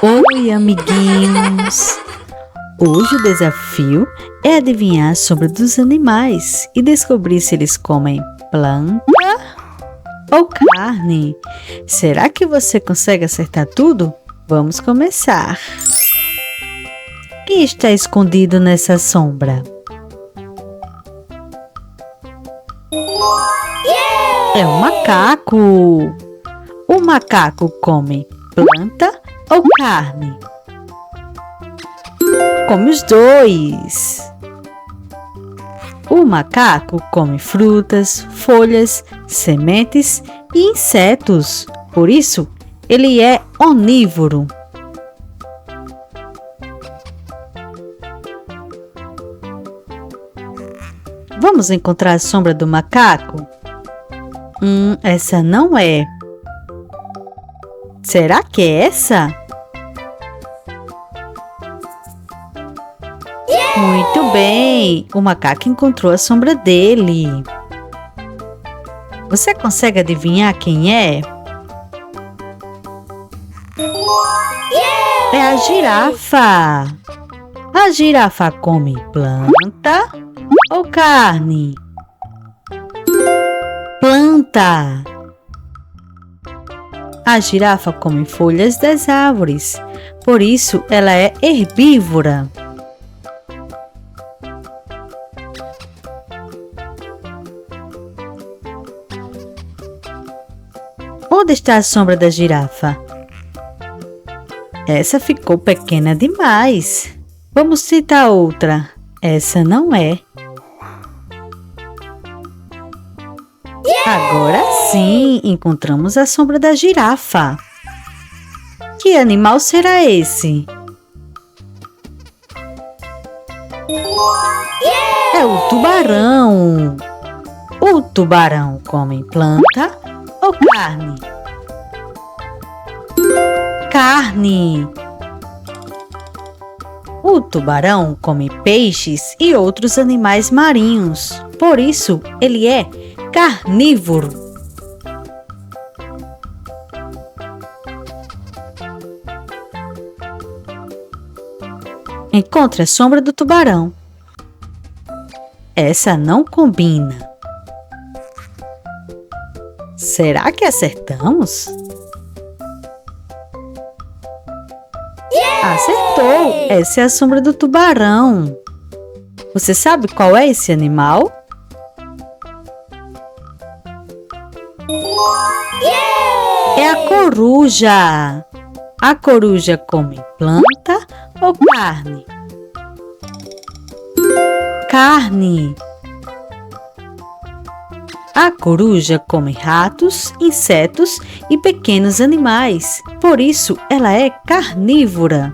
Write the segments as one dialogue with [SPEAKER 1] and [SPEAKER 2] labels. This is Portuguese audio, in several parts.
[SPEAKER 1] Oi, amiguinhos! Hoje o desafio é adivinhar a sombra dos animais e descobrir se eles comem planta ou carne. Será que você consegue acertar tudo? Vamos começar! Quem está escondido nessa sombra? É o macaco! O macaco come planta ou carne? Come os dois. O macaco come frutas, folhas, sementes e insetos. Por isso, ele é onívoro. Vamos encontrar a sombra do macaco? Essa não é. Será que é essa? Muito bem! O macaco encontrou a sombra dele. Você consegue adivinhar quem é? É a girafa! A girafa come planta ou carne? Planta! A girafa come folhas das árvores, por isso ela é herbívora. Onde está a sombra da girafa? Essa ficou pequena demais. Vamos citar outra. Essa não é. Agora sim, encontramos a sombra da girafa. Que animal será esse? É o tubarão. O tubarão come planta ou carne? Carne. O tubarão come peixes e outros animais marinhos. Por isso, ele é carnívoro. Encontre a sombra do tubarão. Essa não combina. Será que acertamos? Acertou! Essa é a sombra do tubarão. Você sabe qual é esse animal? É a coruja. A coruja come planta ou carne? Carne. A coruja come ratos, insetos e pequenos animais. Por isso, ela é carnívora.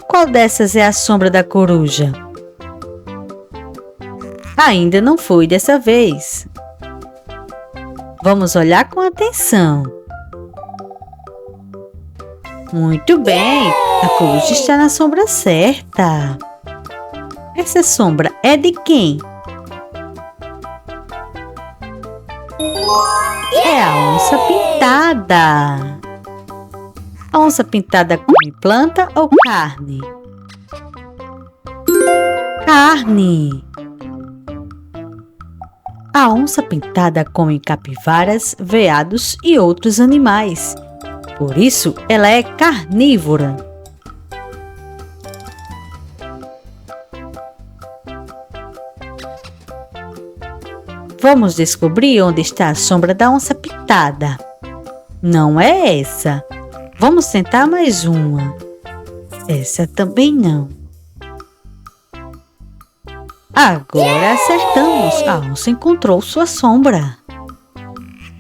[SPEAKER 1] Qual dessas é a sombra da coruja? Ainda não foi dessa vez. Vamos olhar com atenção. Muito bem, a coruja está na sombra certa. Essa sombra é de quem? É a onça pintada. A onça pintada come planta ou carne? Carne. A onça pintada come capivaras, veados e outros animais. Por isso, ela é carnívora. Vamos descobrir onde está a sombra da onça pintada. Não é essa. Vamos tentar mais uma. Essa também não. Agora acertamos. A onça encontrou sua sombra.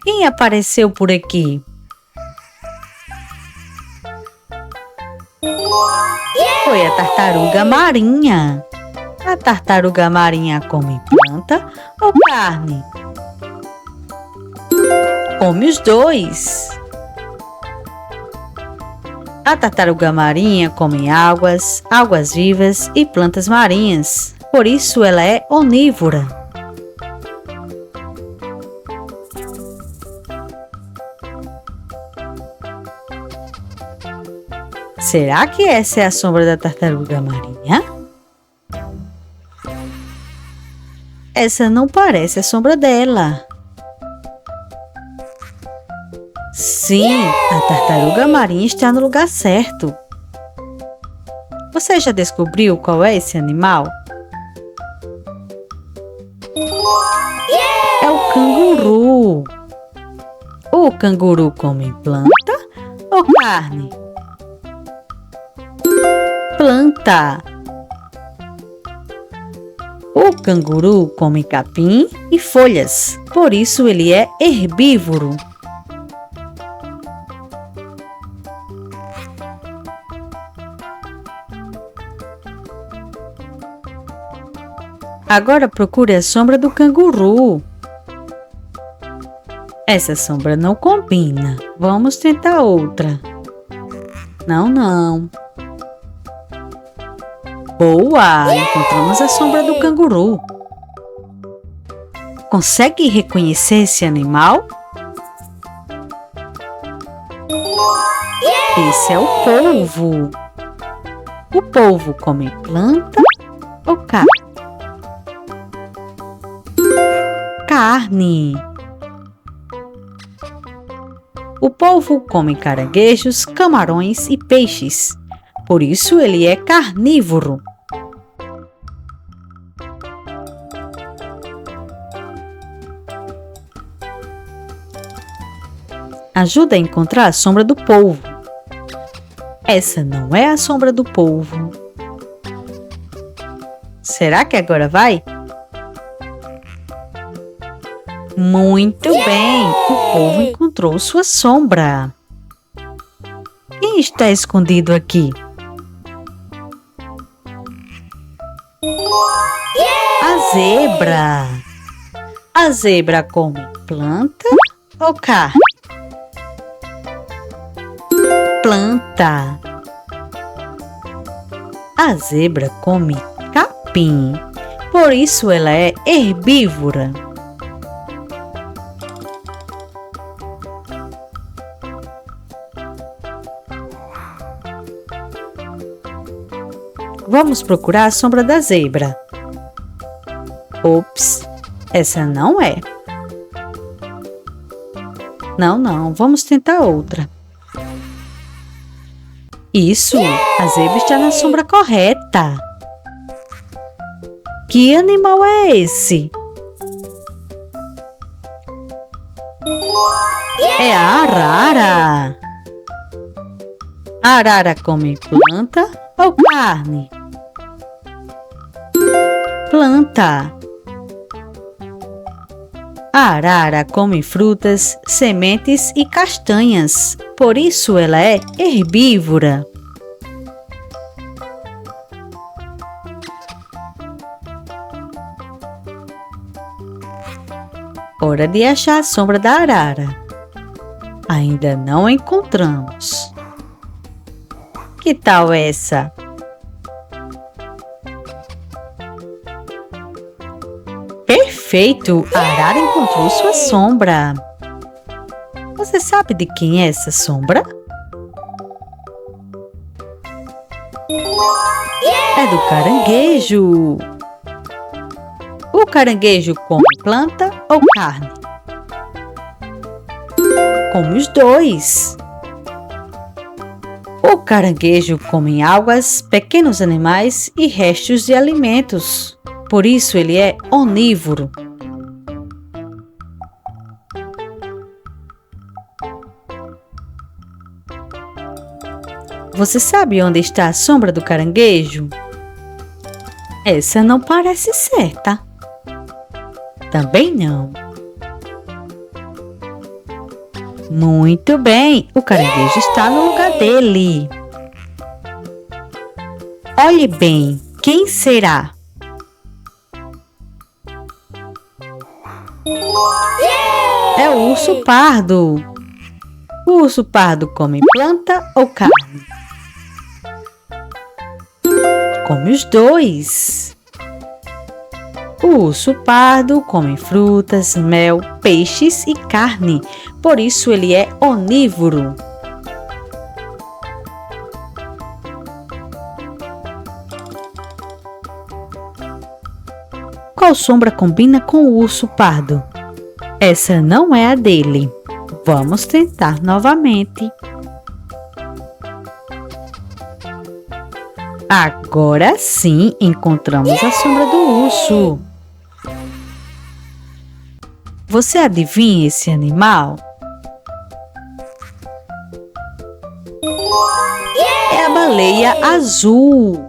[SPEAKER 1] Quem apareceu por aqui? Foi a tartaruga marinha. A tartaruga marinha come planta ou carne? Come os dois. A tartaruga marinha come águas vivas e plantas marinhas. Por isso ela é onívora. Será que essa é a sombra da tartaruga marinha? Essa não parece a sombra dela. Sim, a tartaruga marinha está no lugar certo. Você já descobriu qual é esse animal? É o canguru. O canguru come planta ou carne? Planta. O canguru come capim e folhas, por isso ele é herbívoro. Agora procure a sombra do canguru. Essa sombra não combina. Vamos tentar outra. Não. Boa! Encontramos a sombra do canguru. Consegue reconhecer esse animal? Esse é o polvo. O polvo come planta ou carne? Carne. O polvo come caranguejos, camarões e peixes. Por isso ele é carnívoro. Ajuda a encontrar a sombra do polvo. Essa não é a sombra do polvo. Será que agora vai? Muito bem! O polvo encontrou sua sombra. Quem está escondido aqui? A zebra. A zebra come planta ou carne? Planta. A zebra come capim, por isso ela é herbívora. Vamos procurar a sombra da zebra. Ops, essa não é. Não, vamos tentar outra. Isso, a zebra está na sombra correta. Que animal é esse? É a arara. A arara come planta ou carne? Planta. A arara come frutas, sementes e castanhas, por isso ela é herbívora. Hora de achar a sombra da arara. Ainda não encontramos. Que tal essa? Perfeito! A arara encontrou sua sombra. Você sabe de quem é essa sombra? É do caranguejo. O caranguejo come planta ou carne? Come os dois. O caranguejo come algas, pequenos animais e restos de alimentos. Por isso ele é onívoro. Você sabe onde está a sombra do caranguejo? Essa não parece certa. Também não. Muito bem, o caranguejo está no lugar dele. Olhe bem, quem será? É o urso pardo. O urso pardo come planta ou carne? Come os dois. O urso pardo come frutas, mel, peixes e carne. Por isso ele é onívoro. Qual sombra combina com o urso pardo? Essa não é a dele. Vamos tentar novamente. Agora sim encontramos a sombra do urso. Você adivinha esse animal? É a baleia azul.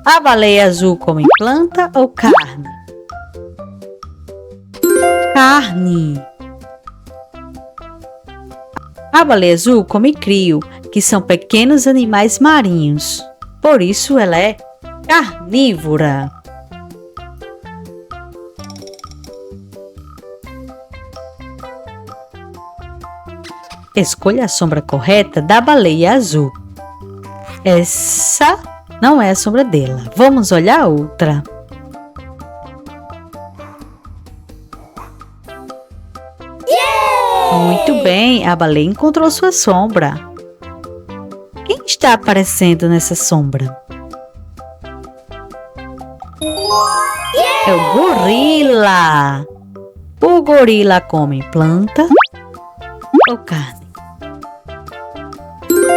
[SPEAKER 1] A baleia azul come planta ou carne? Carne. A baleia azul come crio, que são pequenos animais marinhos. Por isso ela é carnívora. Escolha a sombra correta da baleia azul. Essa não é a sombra dela. Vamos olhar a outra. Muito bem, a baleia encontrou sua sombra. Quem está aparecendo nessa sombra? É o gorila. O gorila come planta ou carne?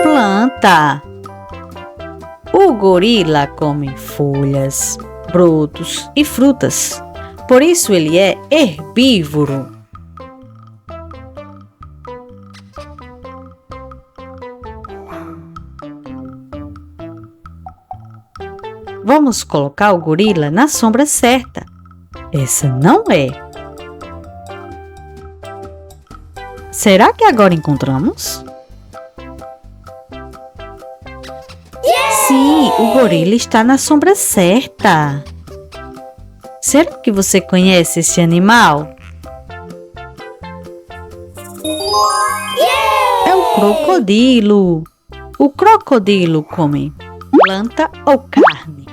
[SPEAKER 1] Planta. O gorila come folhas, brotos e frutas. Por isso ele é herbívoro. Vamos colocar o gorila na sombra certa. Essa não é. Será que agora encontramos? Sim, o gorila está na sombra certa. Será que você conhece esse animal? É o crocodilo. O crocodilo come planta ou carne?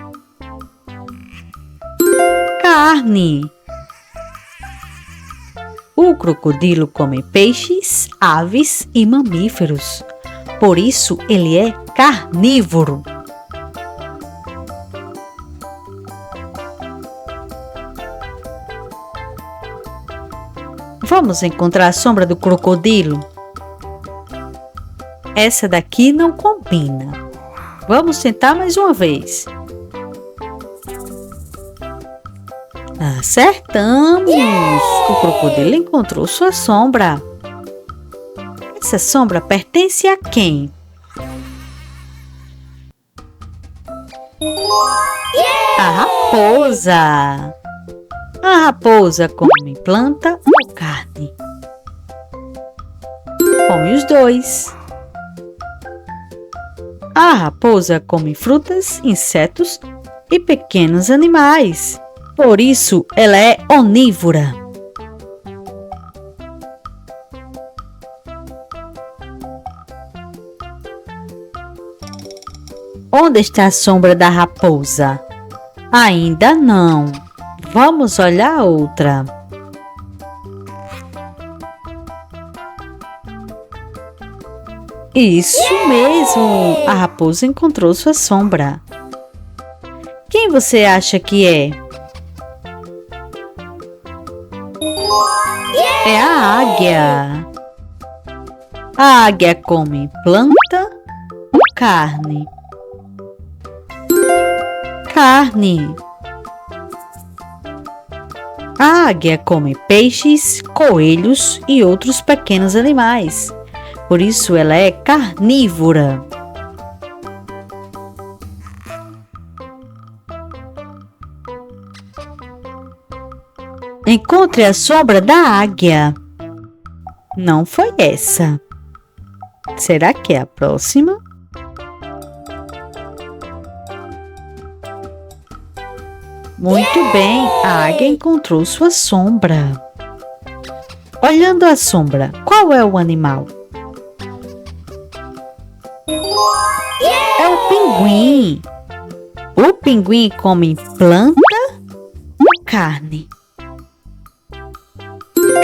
[SPEAKER 1] Carne. O crocodilo come peixes, aves e mamíferos. Por isso, ele é carnívoro. Vamos encontrar a sombra do crocodilo? Essa daqui não combina. Vamos tentar mais uma vez. Acertamos! O crocodilo encontrou sua sombra. Essa sombra pertence a quem? A raposa. A raposa come planta ou carne? Come os dois. A raposa come frutas, insetos e pequenos animais. Por isso, ela é onívora. Onde está a sombra da raposa? Ainda não. Vamos olhar a outra. Isso mesmo! A raposa encontrou sua sombra. Quem você acha que é? É a águia. A águia come planta ou carne? Carne. A águia come peixes, coelhos e outros pequenos animais. Por isso ela é carnívora. Encontre a sombra da águia. Não foi essa. Será que é a próxima? Muito bem, a águia encontrou sua sombra. Olhando a sombra, qual é o animal? É o pinguim. O pinguim come planta ou carne?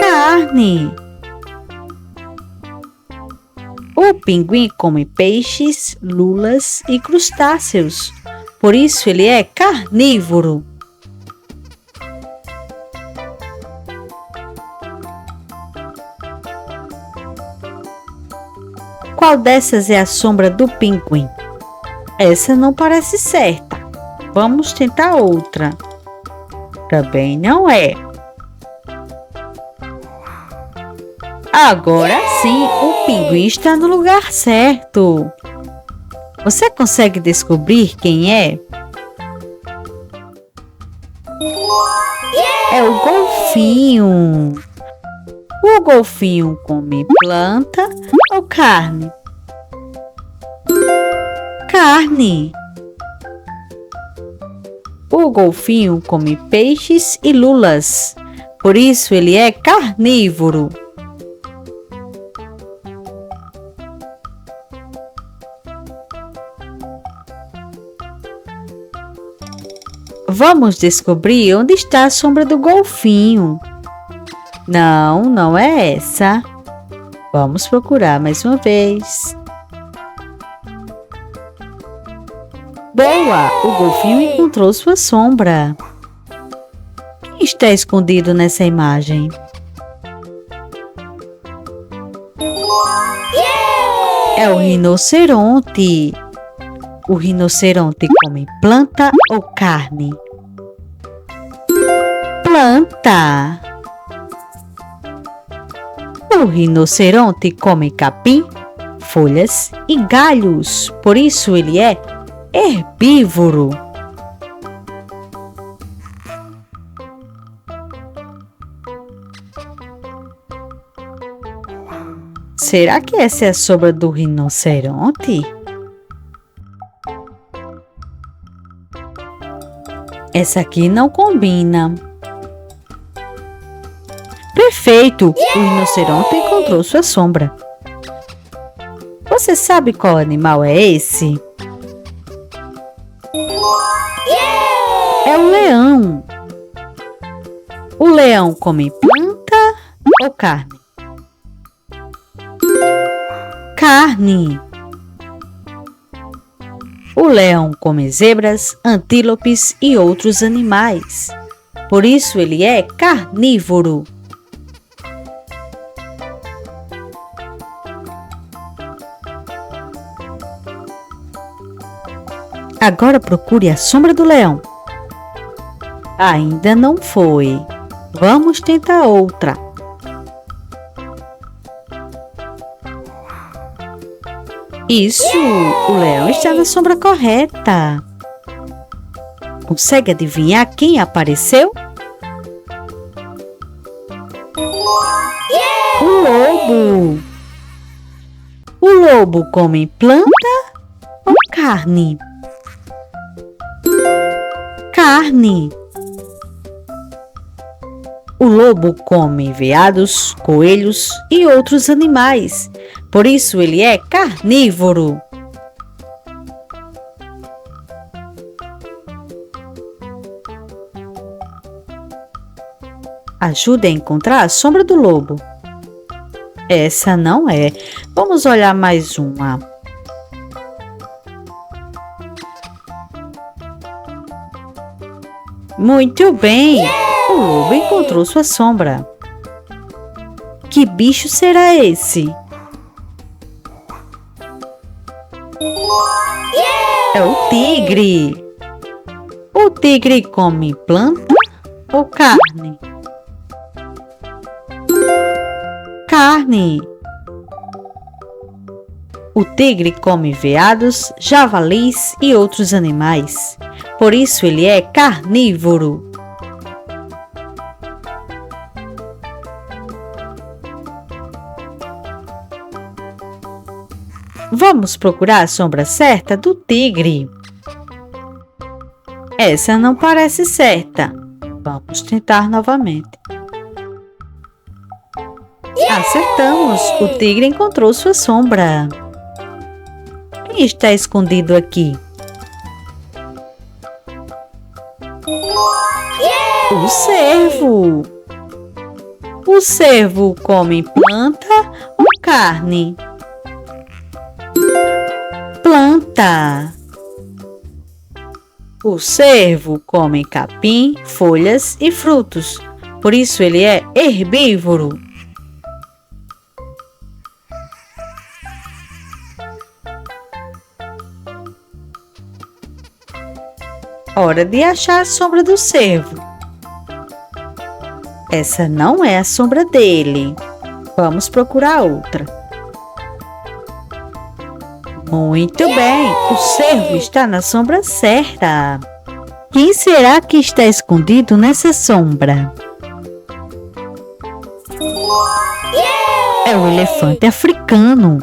[SPEAKER 1] Carne. O pinguim come peixes, lulas e crustáceos. Por isso ele é carnívoro. Qual dessas é a sombra do pinguim? Essa não parece certa. Vamos tentar outra. Também não é. Agora sim, o pinguim está no lugar certo. Você consegue descobrir quem é? É o golfinho. O golfinho come planta ou carne? Carne. O golfinho come peixes e lulas. Por isso ele é carnívoro. Vamos descobrir onde está a sombra do golfinho. Não, não é essa. Vamos procurar mais uma vez. Boa! O golfinho encontrou sua sombra. Quem está escondido nessa imagem? É o rinoceronte. O rinoceronte come planta ou carne? Planta. O rinoceronte come capim, folhas e galhos. Por isso ele é herbívoro. Será que essa é a sombra do rinoceronte? Essa aqui não combina. Perfeito! O rinoceronte encontrou sua sombra. Você sabe qual animal é esse? É o leão. O leão come planta ou carne? Carne. O leão come zebras, antílopes e outros animais. Por isso ele é carnívoro. Agora procure a sombra do leão. Ainda não foi. Vamos tentar outra. Isso! O leão está na sombra correta. Consegue adivinhar quem apareceu? O lobo! O lobo come planta ou carne? Carne. O lobo come veados, coelhos e outros animais. Por isso ele é carnívoro. Ajude a encontrar a sombra do lobo. Essa não é. Vamos olhar mais uma. Muito bem! O lobo encontrou sua sombra. Que bicho será esse? É o tigre. O tigre come planta ou carne? Carne. O tigre come veados, javalis e outros animais. Por isso ele é carnívoro. Vamos procurar a sombra certa do tigre. Essa não parece certa. Vamos tentar novamente. Acertamos! O tigre encontrou sua sombra. Quem está escondido aqui? O cervo. O cervo come planta ou carne? Planta. O cervo come capim, folhas e frutos. Por isso ele é herbívoro. hora de achar a sombra do cervo. Essa não é a sombra dele. Vamos procurar outra. Muito bem, o cervo está na sombra certa. Quem será que está escondido nessa sombra? É o elefante africano.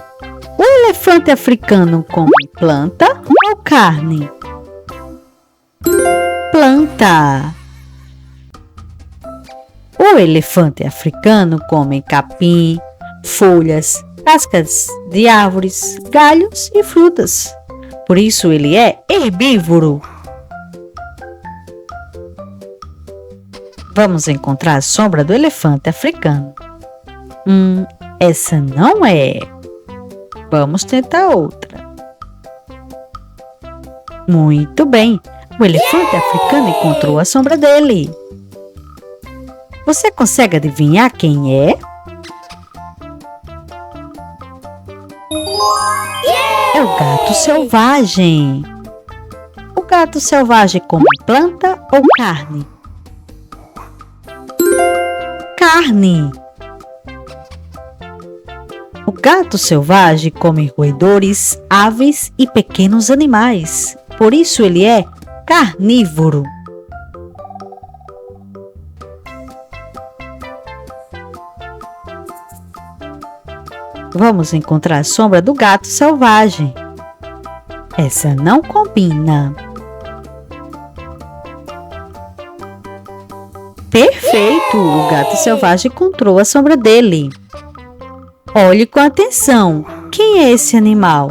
[SPEAKER 1] O elefante africano come planta ou carne? Planta. O elefante africano come capim, folhas, cascas de árvores, galhos e frutas. Por isso ele é herbívoro. Vamos encontrar a sombra do elefante africano. Essa não é. Vamos tentar outra. Muito bem. O elefante africano encontrou a sombra dele. Você consegue adivinhar quem é? É o gato selvagem. O gato selvagem come planta ou carne? Carne. O gato selvagem come roedores, aves e pequenos animais. Por isso ele é carnívoro. Vamos encontrar a sombra do gato selvagem. Essa não combina. Perfeito! O gato selvagem encontrou a sombra dele. Olhe com atenção. Quem é esse animal?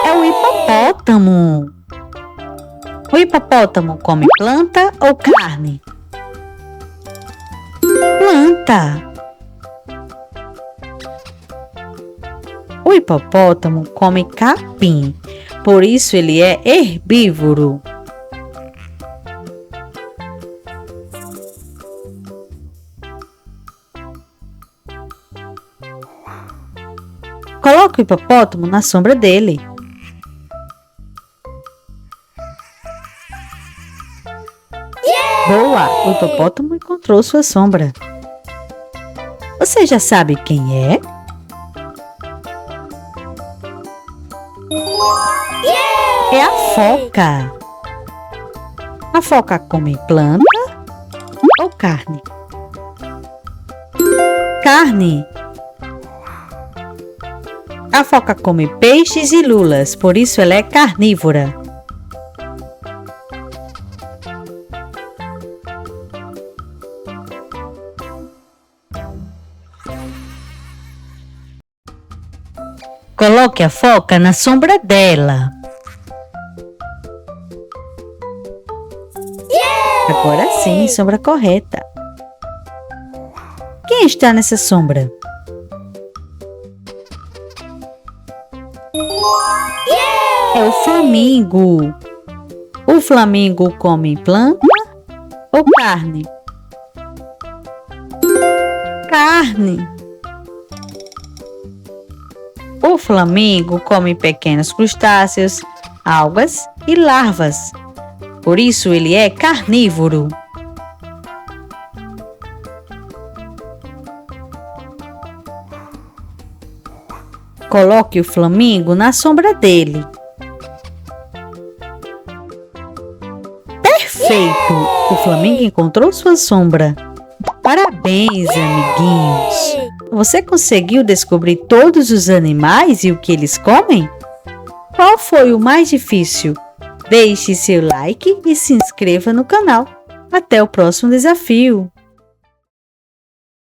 [SPEAKER 1] É o hipopótamo. O hipopótamo come planta ou carne? Planta. O hipopótamo come capim, por isso ele é herbívoro. Coloque o hipopótamo na sombra dele. Boa! O hipopótamo encontrou sua sombra. Você já sabe quem é? É a foca. A foca come planta ou carne? Carne. A foca come peixes e lulas, por isso ela é carnívora. Coloque a foca na sombra dela. Agora sim, sombra correta. Quem está nessa sombra? É o flamingo. O flamingo come planta ou carne? Carne. O flamingo come pequenos crustáceos, algas e larvas. Por isso ele é carnívoro. Coloque o flamingo na sombra dele. Perfeito! O flamingo encontrou sua sombra. Parabéns, amiguinhos! Você conseguiu descobrir todos os animais e o que eles comem? Qual foi o mais difícil? Deixe seu like e se inscreva no canal. Até o próximo desafio!